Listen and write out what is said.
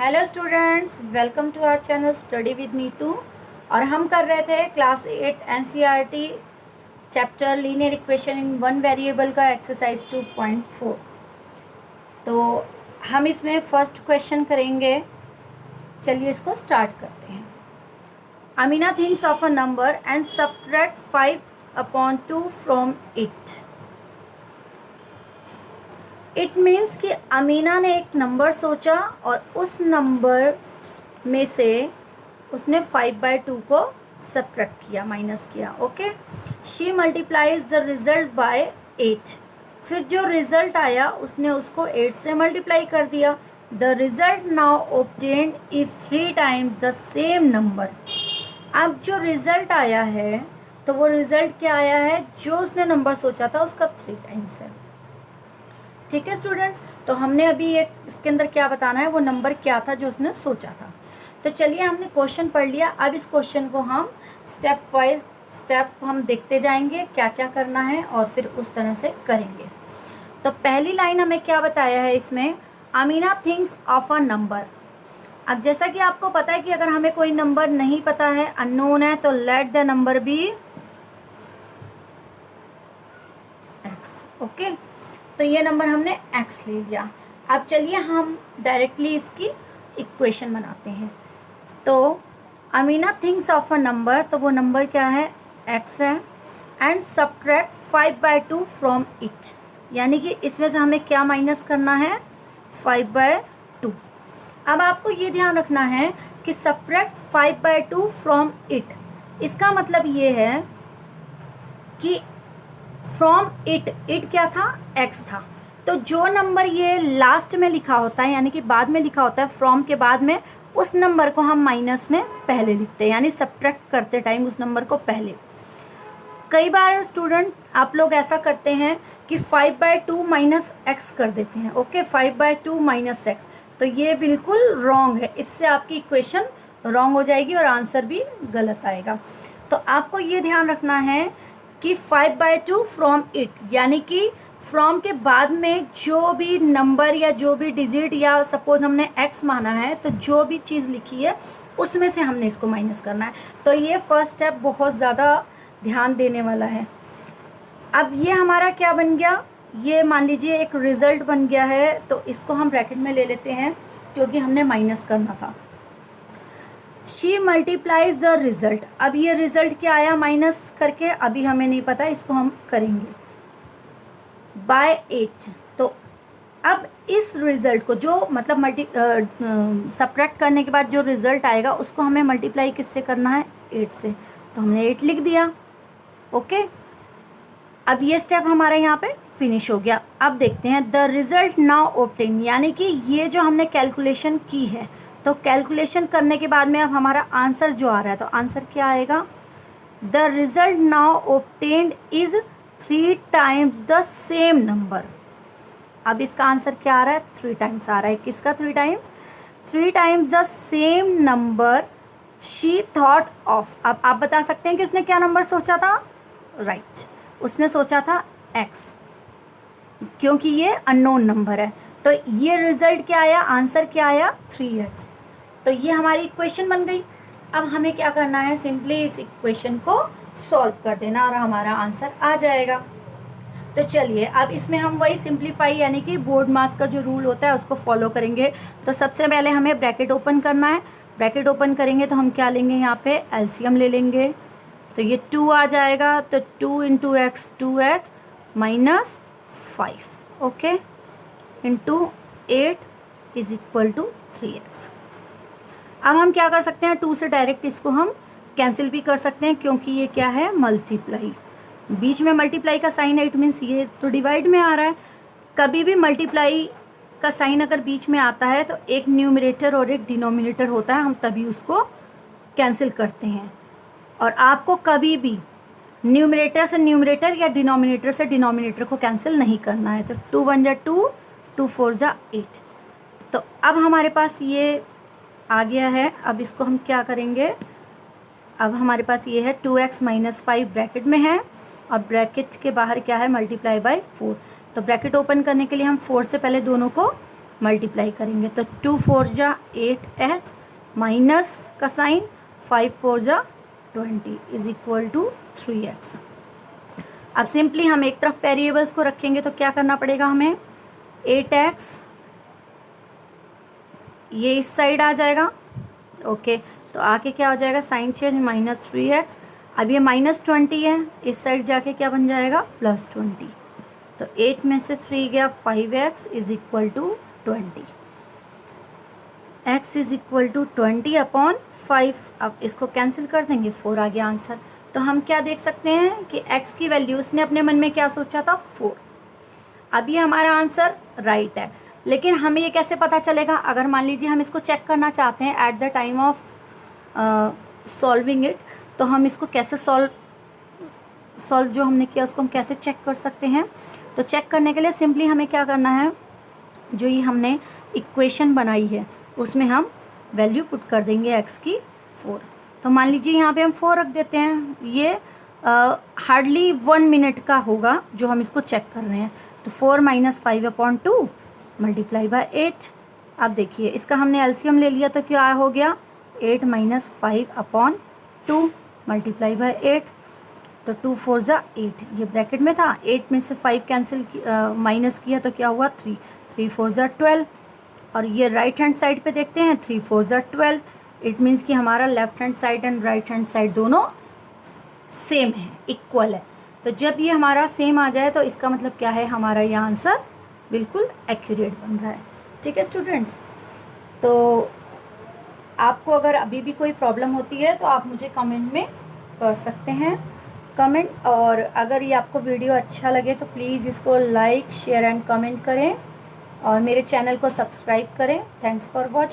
Hello students, welcome to our channel study with Neetu. और हम कर रहे थे class 8 NCERT chapter linear equation in one variable का एक्सरसाइज 2.4। तो हम इसमें फर्स्ट क्वेश्चन करेंगे। चलिए इसको स्टार्ट करते हैं। Amina thinks of a number and subtract 5/2 from it. It means कि अमीना ने एक नंबर सोचा और उस नंबर में से उसने 5/2 को सब्ट्रैक्ट किया, माइनस किया। Okay, she multiplies the result by 8। फिर जो रिजल्ट आया उसने उसको 8 से मल्टीप्लाई कर दिया। The result now obtained is 3 times the same number. अब जो रिजल्ट आया है तो वो रिजल्ट क्या आया है, जो उसने नंबर सोचा था उसका 3 टाइम्स है। ठीक है स्टूडेंट्स, तो हमने अभी एक इसके अंदर क्या बताना है, वो नंबर क्या था जो उसने सोचा था। तो चलिए हमने क्वेश्चन पढ़ लिया। अब इस क्वेश्चन को हम स्टेप बाय स्टेप हम देखते जाएंगे क्या क्या करना है और फिर उस तरह से करेंगे। तो पहली लाइन हमें क्या बताया है इसमें, Amina thinks of a number. अब जैसा कि आपको पता है कि अगर हमें कोई नंबर नहीं पता है, अननोन है, तो let the number be X. Okay, तो ये नंबर हमने x ले लिया। अब चलिए हम डायरेक्टली इसकी इक्वेशन बनाते हैं। तो Amina thinks of a number, तो वो नंबर क्या है, x है। एंड सब्ट्रैक्ट 5/2 फ्रॉम इट, यानी कि इसमें से हमें क्या माइनस करना है, 5/2। अब आपको ये ध्यान रखना है कि सब्ट्रैक्ट 5/2 फ्रॉम इट, इसका मतलब ये है कि फ्रॉम इट क्या था, x था। तो जो नंबर ये लास्ट में लिखा होता है, यानी कि बाद में लिखा होता है फ्रॉम के बाद में, उस नंबर को हम माइनस में पहले लिखते हैं, यानी सब्ट्रैक्ट करते टाइम उस नंबर को पहले। कई बार स्टूडेंट आप लोग ऐसा करते हैं कि 5/2 माइनस एक्स कर देते हैं। ओके, 5/2 माइनस एक्स, तो ये बिल्कुल रॉन्ग है। इससे आपकी इक्वेशन रॉन्ग हो जाएगी और आंसर भी गलत आएगा। तो आपको ये ध्यान रखना है कि 5/2 फ्रॉम इट, यानी कि फ्रॉम के बाद में जो भी नंबर या जो भी डिजिट या सपोज हमने x माना है, तो जो भी चीज़ लिखी है उसमें से हमने इसको माइनस करना है। तो ये फर्स्ट स्टेप बहुत ज़्यादा ध्यान देने वाला है। अब ये हमारा क्या बन गया, ये मान लीजिए एक रिज़ल्ट बन गया है, तो इसको हम ब्रैकेट में ले लेते हैं क्योंकि हमने माइनस करना था। शी मल्टीप्लाइज द रिजल्ट, अब ये रिजल्ट क्या आया माइनस करके, अभी हमें नहीं पता, इसको हम करेंगे बाय 8। तो अब इस रिजल्ट को जो मतलब सब्ट्रैक्ट करने के बाद जो रिजल्ट आएगा उसको हमें मल्टीप्लाई किससे करना है, 8 से। तो हमने 8 लिख दिया। ओके, अब ये स्टेप हमारा यहाँ पे फिनिश हो गया। अब देखते हैं द रिजल्ट नाउ ऑब्टेन, यानी कि ये जो हमने कैलकुलेशन की है, तो कैलकुलेशन करने के बाद में अब हमारा आंसर जो आ रहा है, तो आंसर क्या आएगा, the result now obtained is 3 times the same number. अब इसका आंसर क्या आ रहा है, 3 टाइम्स आ रहा है। किसका 3 times, 3 times the same number she thought of. अब आप बता सकते हैं कि उसने क्या नंबर सोचा था, राइट, उसने सोचा था x, क्योंकि ये अननोन नंबर है। तो ये रिजल्ट क्या आया, आंसर क्या आया, 3x। तो ये हमारी इक्वेशन बन गई। अब हमें क्या करना है, सिंपली इस इक्वेशन को सॉल्व कर देना और हमारा आंसर आ जाएगा। तो चलिए अब इसमें हम वही सिंप्लीफाई यानी कि बोर्ड मास का जो रूल होता है उसको फॉलो करेंगे। तो सबसे पहले हमें ब्रैकेट ओपन करना है। ब्रैकेट ओपन करेंगे तो हम क्या लेंगे, यहाँ पे एलसीएम ले लेंगे। तो ये 2 आ जाएगा, तो 2 into X 2x minus 5, okay, into 8 is equal to 3x। अब हम क्या कर सकते हैं, 2 से डायरेक्ट इसको हम कैंसिल भी कर सकते हैं, क्योंकि ये क्या है, मल्टीप्लाई, बीच में मल्टीप्लाई का साइन है, इट मीन्स ये तो डिवाइड में आ रहा है। कभी भी मल्टीप्लाई का साइन अगर बीच में आता है तो एक न्यूमरेटर और एक डिनोमिनेटर होता है, हम तभी उसको कैंसिल करते हैं। और आपको कभी भी न्यूमरेटर से न्यूमरेटर या डिनोमिनेटर से डिनोमिनेटर को कैंसिल नहीं करना है। तो 2 1 जा 2, 2 4 जा 8। तो अब हमारे पास ये आ गया है। अब इसको हम क्या करेंगे, अब हमारे पास ये है 2x माइनस 5 ब्रैकेट में है और ब्रैकेट के बाहर क्या है, मल्टीप्लाई बाय 4। तो ब्रैकेट ओपन करने के लिए हम 4 से पहले दोनों को मल्टीप्लाई करेंगे। तो 2 4 जा 8x माइनस का साइन 5 4 जा 20 इज इक्वल टू 3x। अब सिंपली हम एक तरफ वेरिएबल्स को रखेंगे तो क्या करना पड़ेगा हमें, 8x ये इस साइड आ जाएगा, ओके। तो आके क्या हो जाएगा, साइन चेंज माइनस 3x। अब ये माइनस 20 है, इस साइड जाके क्या बन जाएगा, प्लस 20। तो 8 में से 3 गया, 5x is equal to 20। x is equal to 20 upon 5। अब इसको कैंसिल कर देंगे, 4 आ गया आंसर। तो हम क्या देख सकते हैं कि x की वैल्यू, उसने अपने मन में क्या सोचा था, 4। अब ये हमारा आंसर राइट है। लेकिन हमें ये कैसे पता चलेगा, अगर मान लीजिए हम इसको चेक करना चाहते हैं at the time of solving it, तो हम इसको कैसे सॉल्व जो हमने किया उसको हम कैसे चेक कर सकते हैं। तो चेक करने के लिए सिंपली हमें क्या करना है, जो ये हमने इक्वेशन बनाई है उसमें हम वैल्यू पुट कर देंगे x की 4। तो मान लीजिए यहाँ पे हम 4 रख देते हैं। ये हार्डली 1 मिनट का होगा जो हम इसको चेक कर रहे हैं। तो 4 माइनस 5 अपॉन 2 मल्टीप्लाई बाय 8। अब देखिए इसका हमने एलसीएम ले लिया तो क्या हो गया, 8 माइनस 5 अपॉन 2 मल्टीप्लाई बाय 8। तो 2 4 जा 8, ये ब्रैकेट में था, 8 में से 5 कैंसिल माइनस किया तो क्या हुआ, 3 3 4 जा 12। और ये राइट हैंड साइड पे देखते हैं, 3 4 जा 12। इट मीन्स कि हमारा left hand side and right hand side दोनों सेम है, इक्वल है। तो जब ये हमारा सेम आ जाए तो इसका मतलब क्या है, हमारा ये आंसर बिल्कुल एक्यूरेट बन रहा है। ठीक है स्टूडेंट्स, तो आपको अगर अभी भी कोई प्रॉब्लम होती है तो आप मुझे कमेंट में कर सकते हैं कमेंट। और अगर ये आपको वीडियो अच्छा लगे तो प्लीज़ इसको लाइक शेयर एंड कमेंट करें और मेरे चैनल को सब्सक्राइब करें। Thanks for watching.